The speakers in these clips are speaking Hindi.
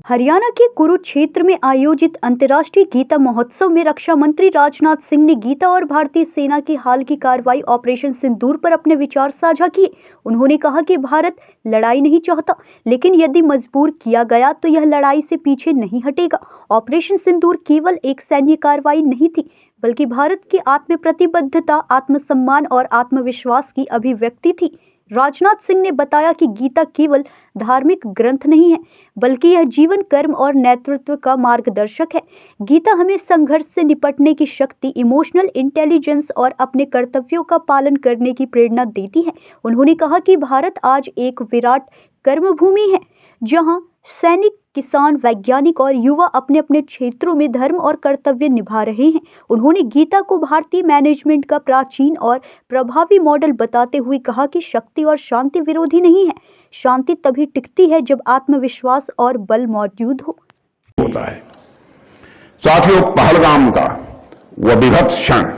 हरियाणा के कुरुक्षेत्र में आयोजित अंतर्राष्ट्रीय गीता महोत्सव में रक्षा मंत्री राजनाथ सिंह ने गीता और भारतीय सेना की हाल की कार्रवाई ऑपरेशन सिंदूर पर अपने विचार साझा किए। उन्होंने कहा कि भारत लड़ाई नहीं चाहता, लेकिन यदि मजबूर किया गया तो यह लड़ाई से पीछे नहीं हटेगा। ऑपरेशन सिंदूर केवल एक सैन्य कार्रवाई नहीं थी, बल्कि भारत की आत्म प्रतिबद्धता, आत्मसम्मान और आत्मविश्वास की अभिव्यक्ति थी। राजनाथ सिंह ने बताया कि गीता केवल धार्मिक ग्रंथ नहीं है, बल्कि यह जीवन, कर्म और नेतृत्व का मार्गदर्शक है। गीता हमें संघर्ष से निपटने की शक्ति, इमोशनल इंटेलिजेंस और अपने कर्तव्यों का पालन करने की प्रेरणा देती है। उन्होंने कहा कि भारत आज एक विराट कर्मभूमि है, जहां सैनिक, किसान, वैज्ञानिक और युवा अपने अपने क्षेत्रों में धर्म और कर्तव्य निभा रहे हैं। उन्होंने गीता को भारतीय मैनेजमेंट का प्राचीन और प्रभावी मॉडल बताते हुए कहा कि शक्ति और शांति विरोधी नहीं है। शांति तभी टिकती है जब आत्मविश्वास और बल मौजूद होता है। साथियों, पहलगाम का वह विभत्स क्षण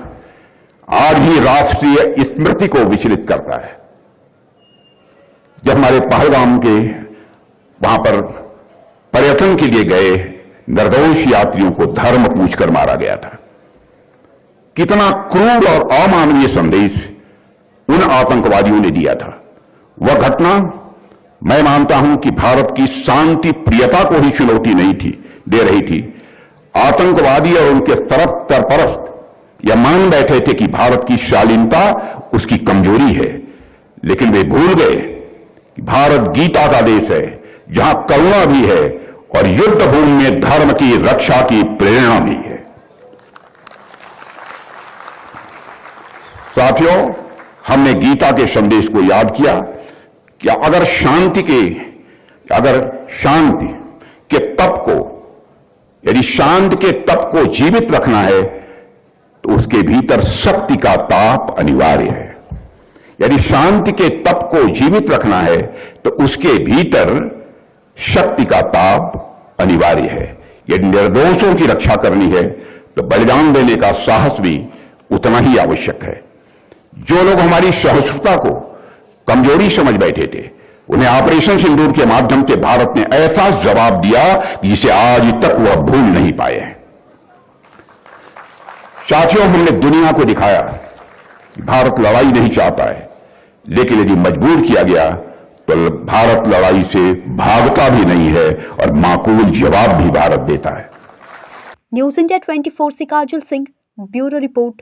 आज भी राष्ट्रीय स्मृति को विचलित करता है। जब हमारे पहलगाम के वहां पर पर्यटन के लिए गए निर्दोष यात्रियों को धर्म पूछकर मारा गया था। कितना क्रूर और अमानवीय संदेश उन आतंकवादियों ने दिया था। वह घटना, मैं मानता हूं कि भारत की शांति प्रियता को ही चुनौती नहीं थी दे रही थी। आतंकवादी और उनके सरपरस्त यह मान बैठे थे कि भारत की शालीनता उसकी कमजोरी है, लेकिन वे भूल गए कि भारत गीता का देश है, जहां करुणा भी है और युद्ध भूमि में धर्म की रक्षा की प्रेरणा भी है। साथियों, हमने गीता के संदेश को याद किया कि अगर शांति के तप को, यदि शांति के तप को जीवित रखना है तो उसके भीतर शक्ति का ताप अनिवार्य है। यदि शांति के तप को जीवित रखना है तो उसके भीतर शक्ति का ताप अनिवार्य है। यदि निर्दोषों की रक्षा करनी है तो बलिदान देने का साहस भी उतना ही आवश्यक है। जो लोग हमारी सहिष्णुता को कमजोरी समझ बैठे थे, उन्हें ऑपरेशन सिंदूर के माध्यम से भारत ने ऐसा जवाब दिया जिसे आज तक वह भूल नहीं पाए हैं। साथियों, हमने दुनिया को दिखाया कि भारत लड़ाई नहीं चाहता है, लेकिन यदि मजबूर किया गया तो भारत लड़ाई से भागता भी नहीं है और माकूल जवाब भी भारत देता है। न्यूज़ इंडिया 24 से काजल सिंह, ब्यूरो रिपोर्ट।